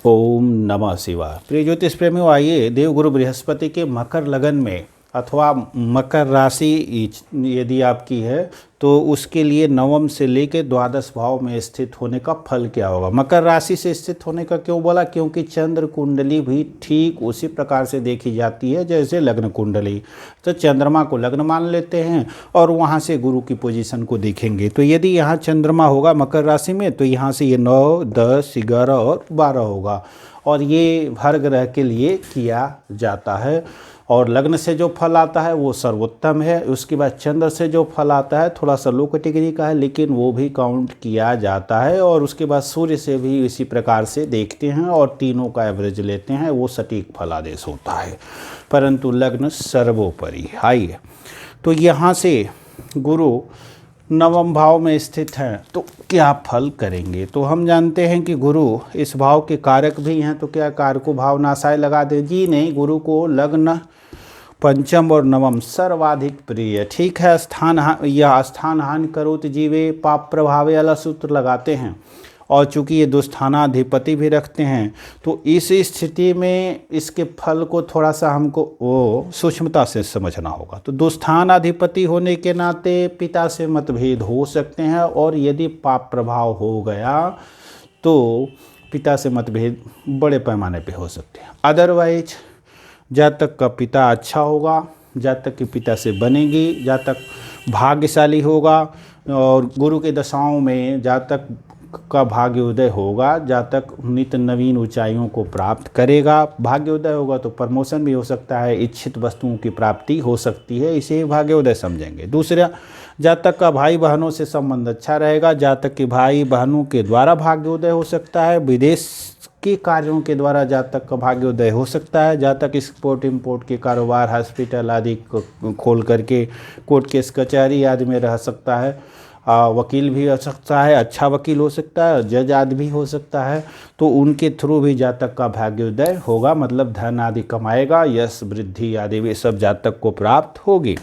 ओम नमः शिवाय। प्रिय ज्योतिष प्रेमियों, आइए देवगुरु बृहस्पति के मकर लगन में अथवा मकर राशि यदि आपकी है तो उसके लिए नवम से लेकर द्वादश भाव में स्थित होने का फल क्या होगा। मकर राशि से स्थित होने का क्यों बोला? क्योंकि चंद्र कुंडली भी ठीक उसी प्रकार से देखी जाती है जैसे लग्न कुंडली। तो चंद्रमा को लग्न मान लेते हैं और वहाँ से गुरु की पोजीशन को देखेंगे। तो यदि यहाँ चंद्रमा होगा मकर राशि में तो यहाँ से ये 9, 10, 11 और 12 होगा और ये हर ग्रह के लिए किया जाता है। और लग्न से जो फल आता है वो सर्वोत्तम है। उसके बाद चंद्र से जो फल आता है थोड़ा सा लो कैटेगरी का है, लेकिन वो भी काउंट किया जाता है। और उसके बाद सूर्य से भी इसी प्रकार से देखते हैं और तीनों का एवरेज लेते हैं, वो सटीक फलादेश होता है। परंतु लग्न सर्वोपरि। आइए, तो यहाँ से गुरु नवम भाव में स्थित हैं तो क्या फल करेंगे। तो हम जानते हैं कि गुरु इस भाव के कारक भी हैं, तो क्या कारको भाव नासाय लगा दे? जी नहीं, गुरु को लग्न, पंचम और नवम सर्वाधिक प्रिय। ठीक है, यह स्थान हानि करोति जीवे पाप प्रभावे वाला सूत्र लगाते हैं और चूंकि ये दुस्थानाधिपति भी रखते हैं तो इस स्थिति में इसके फल को थोड़ा सा हमको वो सूक्ष्मता से समझना होगा। तो दुस्थानाधिपति होने के नाते पिता से मतभेद हो सकते हैं और यदि पाप प्रभाव हो गया तो पिता से मतभेद बड़े पैमाने पे हो सकते हैं। अदरवाइज जातक का पिता अच्छा होगा, जातक के पिता से बनेगी, जातक भाग्यशाली होगा और गुरु के दशाओं में जातक का भाग्योदय होगा, जातक नित्य नवीन ऊंचाइयों को प्राप्त करेगा। भाग्योदय होगा तो प्रमोशन भी हो सकता है, इच्छित वस्तुओं की प्राप्ति हो सकती है, इसे भाग्योदय समझेंगे। दूसरा, जातक का भाई बहनों से संबंध अच्छा रहेगा, जातक के भाई बहनों के द्वारा भाग्योदय हो सकता है, विदेश के कार्यों के द्वारा जातक का भाग्योदय हो सकता है, जातक एक्सपोर्ट इंपोर्ट के कारोबार, हॉस्पिटल आदि खोल करके कोर्ट केस कचहरी आदि में रह सकता है, वकील भी हो सकता है, अच्छा वकील हो सकता है, जज आदि भी हो सकता है। तो उनके थ्रू भी जातक का भाग्योदय होगा, मतलब धन आदि कमाएगा, यश वृद्धि आदि भी सब जातक को प्राप्त होगी।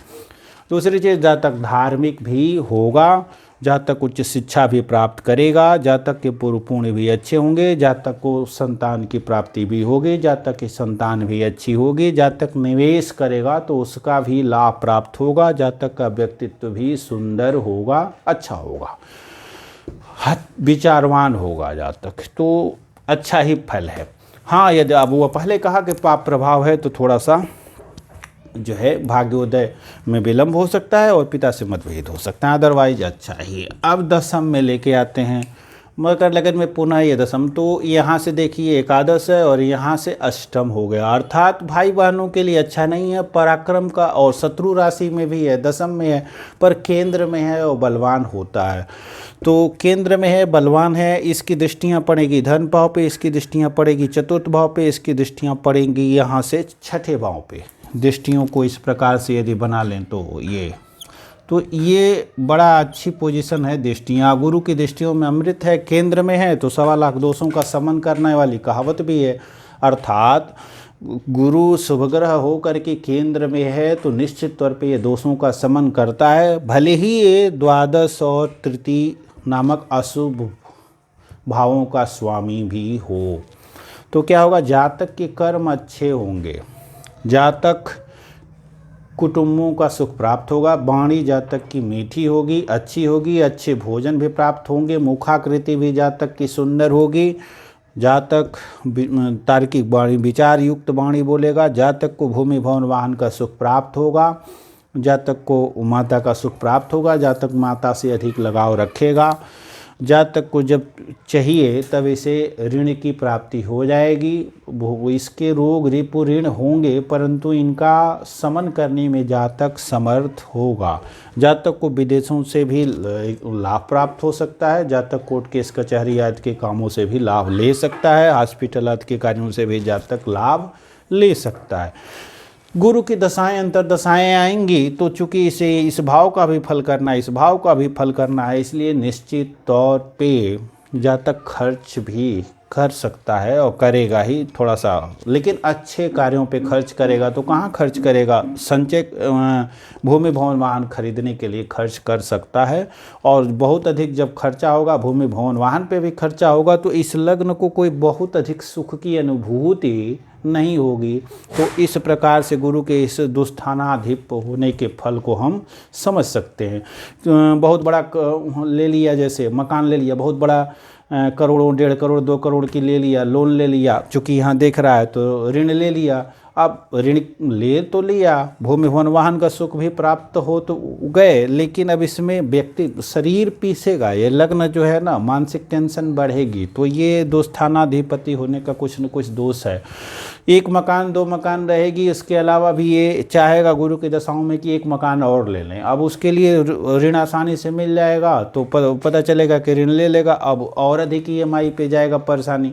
दूसरी चीज़, जातक धार्मिक भी होगा, जातक उच्च शिक्षा भी प्राप्त करेगा, जातक के पूर्व पुण्य भी अच्छे होंगे, जातक को संतान की प्राप्ति भी होगी, जातक की संतान भी अच्छी होगी, जातक निवेश करेगा तो उसका भी लाभ प्राप्त होगा, जातक का व्यक्तित्व भी सुंदर होगा, अच्छा होगा, विचारवान होगा जातक, तो अच्छा ही फल है। हाँ, यदि अब वो पहले कहा कि पाप प्रभाव है तो थोड़ा सा जो है भाग्योदय में विलंब हो सकता है और पिता से मतभेद हो सकता है, अदरवाइज अच्छा ही। अब दशम में लेके आते हैं मकर लगन में पुनः ये दशम, तो यहाँ से देखिए एकादश है और यहाँ से अष्टम हो गया, अर्थात भाई बहनों के लिए अच्छा नहीं है। पराक्रम का और शत्रु राशि में भी है, दशम में है पर केंद्र में है और बलवान होता है। तो केंद्र में है, बलवान है, इसकी दृष्टियाँ पड़ेगी धन भाव पे, इसकी दृष्टियाँ पड़ेगी चतुर्थ भाव पे, इसकी दृष्टियाँ पड़ेंगी यहाँ से छठे भाव पे। दृष्टियों को इस प्रकार से यदि बना लें तो ये बड़ा अच्छी पोजीशन है। दृष्टियाँ गुरु की दृष्टियों में अमृत है, केंद्र में है तो 1.25 लाख दोषों का समन करने वाली कहावत भी है। अर्थात गुरु शुभ ग्रह हो करके केंद्र में है तो निश्चित तौर पे ये दोषों का समन करता है, भले ही ये द्वादश और तृतीय नामक अशुभ भावों का स्वामी भी हो। तो क्या होगा, जातक के कर्म अच्छे होंगे, जातक कुटुंबों का सुख प्राप्त होगा, वाणी जातक की मीठी होगी, अच्छी होगी, अच्छे भोजन भी प्राप्त होंगे, मुखाकृति भी जातक की सुंदर होगी, जातक तार्किक वाणी विचार युक्त वाणी बोलेगा, जातक को भूमि भवन वाहन का सुख प्राप्त होगा, जातक को माता का सुख प्राप्त होगा, जातक माता से अधिक लगाव रखेगा, जातक को जब चाहिए तब इसे ऋण की प्राप्ति हो जाएगी। इसके रोग रिपु ऋण होंगे परंतु इनका समन करने में जातक समर्थ होगा। जातक को विदेशों से भी लाभ प्राप्त हो सकता है, जातक कोर्ट केस कचहरी आदि के कामों से भी लाभ ले सकता है, हॉस्पिटल आदि के कार्यों से भी जातक लाभ ले सकता है। गुरु की दशाएं अंतरदशाएं आएंगी तो चूंकि इसे इस भाव का भी फल करना है, इस भाव का भी फल करना है, इसलिए निश्चित तौर पे जातक खर्च भी कर सकता है और करेगा ही थोड़ा सा, लेकिन अच्छे कार्यों पे खर्च करेगा। तो कहाँ खर्च करेगा? संचय भूमि भवन वाहन खरीदने के लिए खर्च कर सकता है। और बहुत अधिक जब खर्चा होगा, भूमि भवन वाहन पे भी खर्चा होगा, तो इस लग्न को कोई बहुत अधिक सुख की अनुभूति नहीं होगी। तो इस प्रकार से गुरु के इस दुस्थानाधिप होने के फल को हम समझ सकते हैं। बहुत बड़ा ले लिया, जैसे मकान ले लिया, बहुत बड़ा करोड़ों, 1.5 करोड़ 2 करोड़ की ले लिया, लोन ले लिया, चूँकि यहाँ देख रहा है तो ऋण ले लिया। अब ऋण ले तो लिया, भूमि भवन वाहन का सुख भी प्राप्त हो तो गए, लेकिन अब इसमें व्यक्ति शरीर पीसेगा, ये लग्न जो है ना, मानसिक टेंशन बढ़ेगी। तो ये दोस्थानाधिपति होने का कुछ न कुछ दोष है। 1 मकान 2 मकान रहेगी, इसके अलावा भी ये चाहेगा गुरु की दशाओं में कि 1 मकान और ले लें। अब उसके लिए ऋण आसानी से मिल जाएगा, तो पता चलेगा कि ऋण ले लेगा, अब और अधिक EMI पे जाएगा, परेशानी,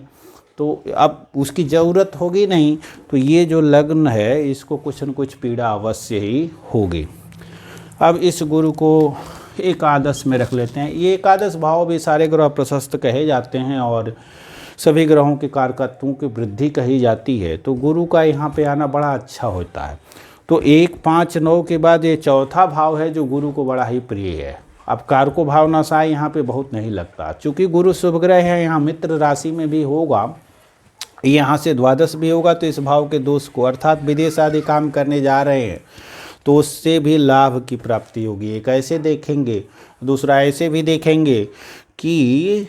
तो अब उसकी ज़रूरत होगी नहीं। तो ये जो लग्न है इसको कुछ न कुछ पीड़ा अवश्य ही होगी। अब इस गुरु को एकादश में रख लेते हैं। ये एकादश भाव भी सारे ग्रह प्रशस्त कहे जाते हैं और सभी ग्रहों के कारकत्वों की वृद्धि कही जाती है। तो गुरु का यहाँ पे आना बड़ा अच्छा होता है। तो 1 5 9 के बाद ये चौथा भाव है जो गुरु को बड़ा ही प्रिय है। अब कारको भाव नशा यहाँ पे बहुत नहीं लगता, चूँकि गुरु शुभ ग्रह है, यहाँ मित्र राशि में भी होगा, यहाँ से द्वादश भी होगा, तो इस भाव के दोष को, अर्थात विदेश आदि काम करने जा रहे हैं तो उससे भी लाभ की प्राप्ति होगी। एक ऐसे देखेंगे, दूसरा ऐसे भी देखेंगे कि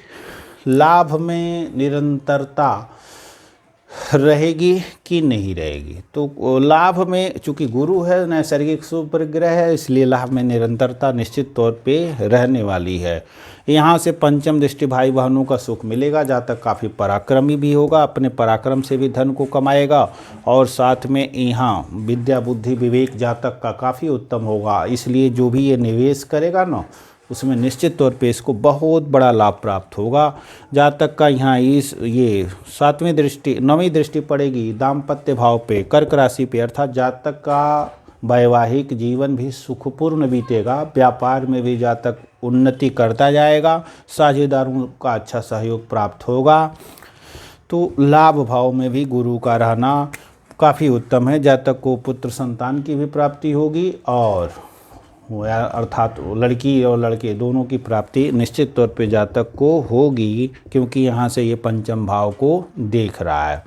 लाभ में निरंतरता रहेगी कि नहीं रहेगी। तो लाभ में, चूँकि गुरु है, नैसर्गिक शुभ ग्रह है, इसलिए लाभ में निरंतरता निश्चित तौर पे रहने वाली है। यहाँ से पंचम दृष्टि भाई बहनों का सुख मिलेगा। जातक काफ़ी पराक्रमी भी होगा, अपने पराक्रम से भी धन को कमाएगा, और साथ में यहाँ विद्या बुद्धि विवेक जातक का काफ़ी उत्तम होगा। इसलिए जो भी ये निवेश करेगा ना, उसमें निश्चित तौर पे इसको बहुत बड़ा लाभ प्राप्त होगा। जातक का यहाँ ये 7वीं दृष्टि 9वीं दृष्टि पड़ेगी दाम्पत्य भाव पे, कर्क राशि पे, अर्थात जातक का वैवाहिक जीवन भी सुखपूर्ण बीतेगा। व्यापार में भी जातक उन्नति करता जाएगा, साझेदारों का अच्छा सहयोग प्राप्त होगा। तो लाभ भाव में भी गुरु का रहना काफ़ी उत्तम है। जातक को पुत्र संतान की भी प्राप्ति होगी, और अर्थात लड़की और लड़के दोनों की प्राप्ति निश्चित तौर पे जातक को होगी, क्योंकि यहाँ से ये पंचम भाव को देख रहा है।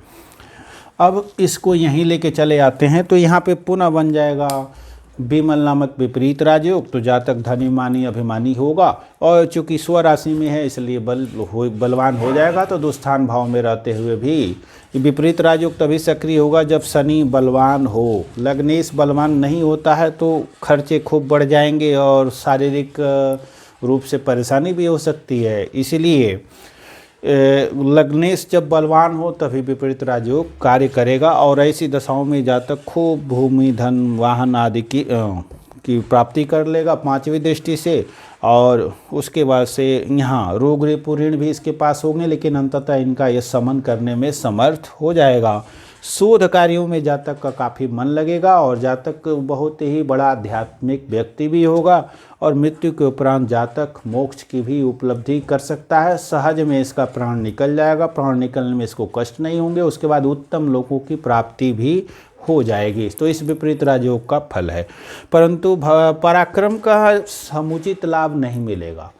अब इसको यहीं लेके चले आते हैं, तो यहाँ पे पुनः बन जाएगा विमल नामक विपरीत राजयोग। तो जातक धनी मानी अभिमानी होगा, और चूँकि स्वराशि में है इसलिए बलवान हो जाएगा। तो दुस्थान भाव में रहते हुए भी विपरीत राजयोग तभी सक्रिय होगा जब शनि बलवान हो। लग्नेश बलवान नहीं होता है तो खर्चे खूब बढ़ जाएंगे और शारीरिक रूप से परेशानी भी हो सकती है। इसीलिए लग्नेश जब बलवान हो तभी विपरीत राजयोग कार्य करेगा, और ऐसी दशाओं में जातक खूब भूमि धन वाहन आदि की प्राप्ति कर लेगा 5वीं दृष्टि से। और उसके बाद से यहाँ रोग रिपु ऋण भी इसके पास होंगे, लेकिन अंततः इनका ये शमन करने में समर्थ हो जाएगा। शोध कार्यों में जातक का काफ़ी मन लगेगा, और जातक बहुत ही बड़ा आध्यात्मिक व्यक्ति भी होगा, और मृत्यु के उपरांत जातक मोक्ष की भी उपलब्धि कर सकता है। सहज में इसका प्राण निकल जाएगा, प्राण निकलने में इसको कष्ट नहीं होंगे, उसके बाद उत्तम लोगों की प्राप्ति भी हो जाएगी। तो इस विपरीत राजयोग का फल है, परंतु पराक्रम का समुचित लाभ नहीं मिलेगा,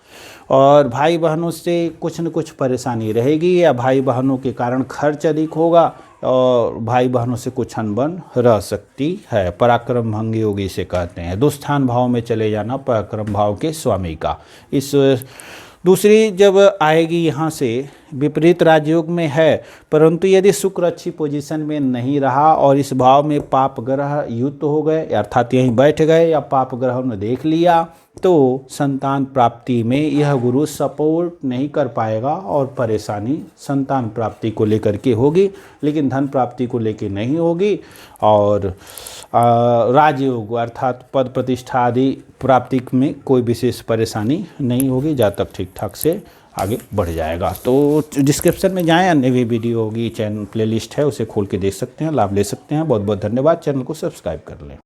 और भाई बहनों से कुछ न कुछ परेशानी रहेगी, या भाई बहनों के कारण खर्च अधिक होगा, और भाई बहनों से कुछ अनबन रह सकती है। पराक्रम भंगी योगी से कहते हैं। दुस्थान भाव में चले जाना पराक्रम भाव के स्वामी का। इस दूसरी जब आएगी यहाँ से विपरीत राजयोग में है, परंतु यदि शुक्र अच्छी पोजीशन में नहीं रहा और इस भाव में पाप ग्रह युक्त हो गए, अर्थात यहीं बैठ गए या पाप ग्रहों ने देख लिया, तो संतान प्राप्ति में यह गुरु सपोर्ट नहीं कर पाएगा, और परेशानी संतान प्राप्ति को लेकर के होगी, लेकिन धन प्राप्ति को लेकर नहीं होगी। और राजयोग अर्थात पद प्रतिष्ठा आदि प्राप्ति में कोई विशेष परेशानी नहीं होगी, जातक ठीक ठाक से आगे बढ़ जाएगा। तो डिस्क्रिप्शन में जाएं, अन्य भी वीडियो होगी, चैनल प्लेलिस्ट है, उसे खोल के देख सकते हैं, लाभ ले सकते हैं। बहुत बहुत धन्यवाद। चैनल को सब्सक्राइब कर लें।